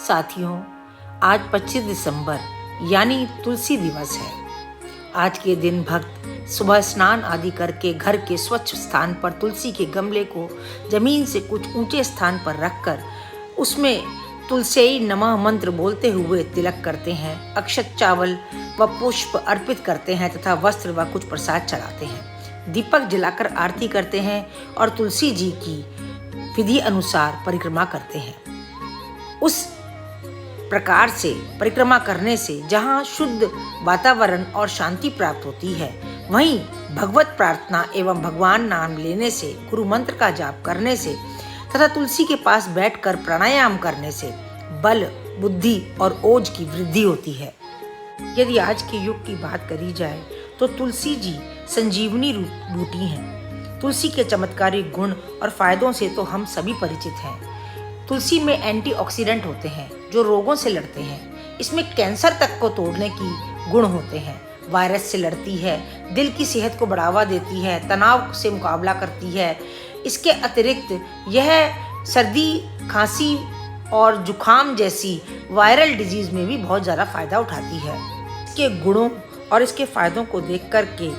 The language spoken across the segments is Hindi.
साथियों, आज 25 दिसंबर यानी तुलसी दिवस है। आज के दिन भक्त सुबह स्नान आदि करके घर के स्वच्छ स्थान पर तुलसी के गमले को जमीन से कुछ ऊंचे स्थान पर रखकर उसमें तुलसी नमः मंत्र बोलते हुए तिलक करते हैं, अक्षत चावल व पुष्प अर्पित करते हैं तथा वस्त्र व कुछ प्रसाद चढ़ाते हैं। दीपक जलाकर आरती करते हैं और तुलसी जी की विधि अनुसार परिक्रमा करते हैं। उस प्रकार से परिक्रमा करने से जहाँ शुद्ध वातावरण और शांति प्राप्त होती है, वहीं भगवत प्रार्थना एवं भगवान नाम लेने से, गुरु मंत्र का जाप करने से तथा तुलसी के पास बैठकर प्राणायाम करने से बल, बुद्धि और ओज की वृद्धि होती है। यदि आज के युग की बात करी जाए तो तुलसी जी संजीवनी बूटी हैं। तुलसी के चमत्कारिक गुण और फायदों से तो हम सभी परिचित हैं। तुलसी में एंटीऑक्सीडेंट होते हैं जो रोगों से लड़ते हैं। इसमें कैंसर तक को तोड़ने की गुण होते हैं। वायरस से लड़ती है, दिल की सेहत को बढ़ावा देती है, तनाव से मुकाबला करती है। इसके अतिरिक्त यह सर्दी, खांसी और जुखाम जैसी वायरल डिजीज में भी बहुत ज़्यादा फायदा उठाती है। इसके गुणों और इसके फायदों को देख कर के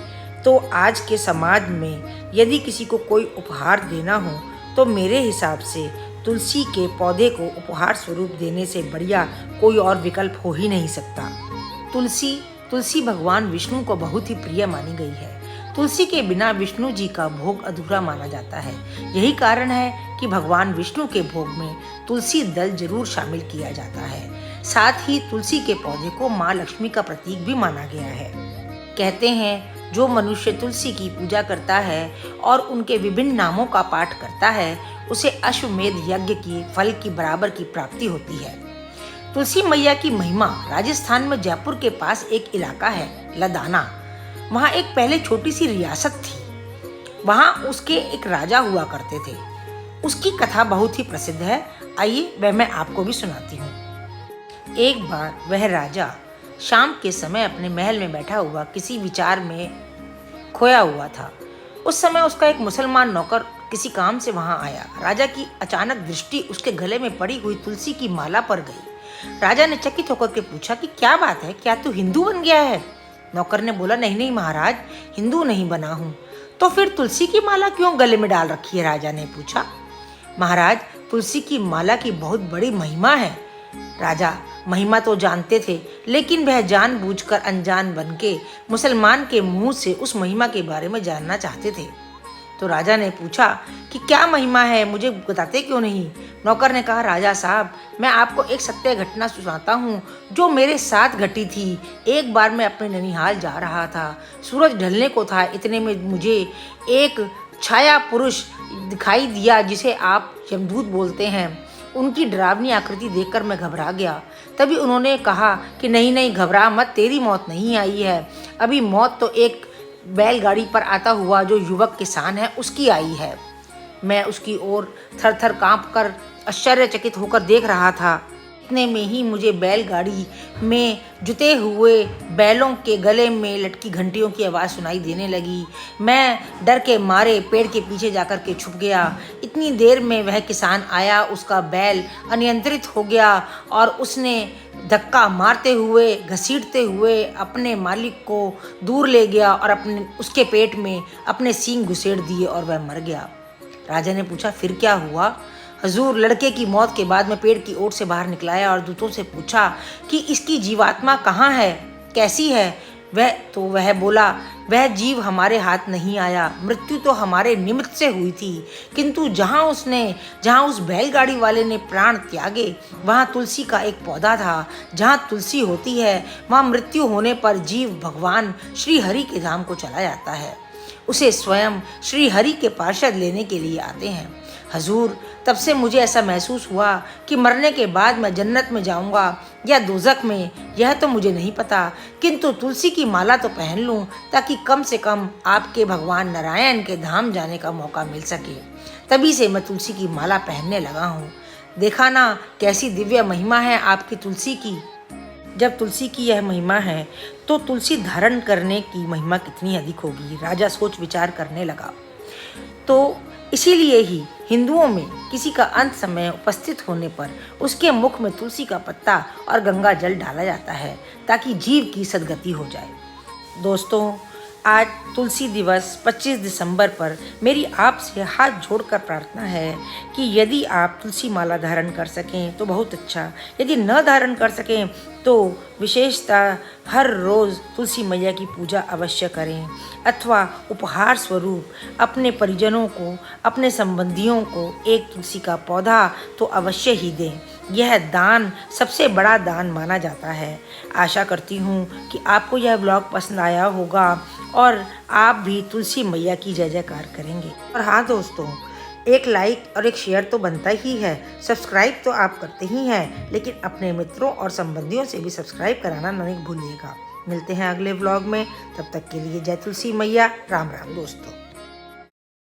तो आज के समाज में यदि किसी को कोई उपहार देना हो तो मेरे हिसाब से तुलसी के पौधे को उपहार स्वरूप देने से बढ़िया कोई और विकल्प हो ही नहीं सकता। तुलसी भगवान विष्णु को बहुत ही प्रिय मानी गई है। तुलसी के बिना विष्णु जी का भोग अधूरा माना जाता है। यही कारण है कि भगवान विष्णु के भोग में तुलसी दल जरूर शामिल किया जाता है। साथ ही तुलसी के पौधे को माँ लक्ष्मी का प्रतीक भी माना गया है। कहते हैं जो मनुष्य तुलसी की पूजा करता है और उनके विभिन्न नामों का पाठ करता है, उसे अश्वमेध यज्ञ की फल की बराबर की प्राप्ति होती है। तुलसी मैया की महिमा राजस्थान में जयपुर के पास एक इलाका है लदाना। वहाँ एक पहले छोटी सी रियासत थी। वहाँ उसके एक राजा हुआ करते थे। उसकी कथा बहुत ही प्रसिद्ध है। आइए वह मैं आपको भी सुनाती हूँ। एक बार वह राजा शाम के समय अपने महल में बैठा हुआ किसी विचार में खोया हुआ था। उस समय उसका एक मुसलमान नौकर किसी काम से वहां आया। राजा की अचानक दृष्टि उसके गले में पड़ी हुई तुलसी की माला पर गई। राजा ने चकित होकर के पूछा कि क्या बात है, क्या तू हिंदू बन गया है? नौकर ने बोला, नहीं महाराज, हिंदू नहीं बना हूँ। तो फिर तुलसी की माला क्यों गले में डाल रखी है? राजा ने पूछा। महाराज, तुलसी की माला की बहुत बड़ी महिमा है। राजा महिमा तो जानते थे, लेकिन वह जानबूझकर अनजान बनके मुसलमान के मुंह से उस महिमा के बारे में जानना चाहते थे। तो राजा ने पूछा कि क्या महिमा है, मुझे बताते क्यों नहीं? नौकर ने कहा, राजा साहब, मैं आपको एक सत्य घटना सुनाता हूँ जो मेरे साथ घटी थी। एक बार मैं अपने ननिहाल जा रहा था। सूरज ढलने को था। इतने में मुझे एक छाया पुरुष दिखाई दिया जिसे आप यमदूत बोलते हैं। उनकी डरावनी आकृति देखकर मैं घबरा गया। तभी उन्होंने कहा कि नहीं घबरा मत, तेरी मौत नहीं आई है। अभी मौत तो एक बैलगाड़ी पर आता हुआ जो युवक किसान है उसकी आई है। मैं उसकी ओर थर-थर कांपकर आश्चर्यचकित होकर देख रहा था। इतने में ही मुझे बैलगाड़ी में जुते हुए बैलों के गले में लटकी घंटियों की आवाज़ सुनाई देने लगी। मैं डर के मारे पेड़ के पीछे जाकर के छुप गया। इतनी देर में वह किसान आया। उसका बैल अनियंत्रित हो गया और उसने धक्का मारते हुए, घसीटते हुए अपने मालिक को दूर ले गया और उसके पेट में अपने सींग घुसेड़ दिए और वह मर गया। राजा ने पूछा, फिर क्या हुआ? हजूर, लड़के की मौत के बाद मैं पेड़ की ओट से बाहर निकलाया और दूतों से पूछा कि इसकी जीवात्मा कहाँ है, कैसी है? वह बोला, वह जीव हमारे हाथ नहीं आया। मृत्यु तो हमारे निमित्त से हुई थी, किंतु जहाँ उस बैलगाड़ी वाले ने प्राण त्यागे, वहाँ तुलसी का एक पौधा था। जहाँ तुलसी होती है वहाँ मृत्यु होने पर जीव भगवान श्री हरि के धाम को चला जाता है। उसे स्वयं श्री हरि के पार्षद लेने के लिए आते हैं। हजूर, तब से मुझे ऐसा महसूस हुआ कि मरने के बाद मैं जन्नत में जाऊंगा या दोजख में, यह तो मुझे नहीं पता, किंतु तुलसी की माला तो पहन लूं ताकि कम से कम आपके भगवान नारायण के धाम जाने का मौका मिल सके। तभी से मैं तुलसी की माला पहनने लगा हूँ। देखा ना कैसी दिव्य महिमा है आपकी तुलसी की। जब तुलसी की यह महिमा है तो तुलसी धारण करने की महिमा कितनी अधिक होगी। राजा सोच विचार करने लगा। तो इसीलिए ही हिंदुओं में किसी का अंत समय उपस्थित होने पर उसके मुख में तुलसी का पत्ता और गंगा जल डाला जाता है ताकि जीव की सद्गति हो जाए। दोस्तों, आज तुलसी दिवस 25 दिसंबर पर मेरी आपसे हाथ जोड़कर प्रार्थना है कि यदि आप तुलसी माला धारण कर सकें तो बहुत अच्छा, यदि न धारण कर सकें तो विशेषतः हर रोज़ तुलसी मैया की पूजा अवश्य करें अथवा उपहार स्वरूप अपने परिजनों को, अपने संबंधियों को एक तुलसी का पौधा तो अवश्य ही दें। यह दान सबसे बड़ा दान माना जाता है। आशा करती हूँ कि आपको यह ब्लॉग पसंद आया होगा और आप भी तुलसी मैया की जय जयकार करेंगे। और हाँ दोस्तों, एक लाइक और एक शेयर तो बनता ही है। सब्सक्राइब तो आप करते ही हैं, लेकिन अपने मित्रों और संबंधियों से भी सब्सक्राइब कराना नहीं भूलिएगा। मिलते हैं अगले व्लॉग में, तब तक के लिए जय तुलसी मैया। राम राम दोस्तों।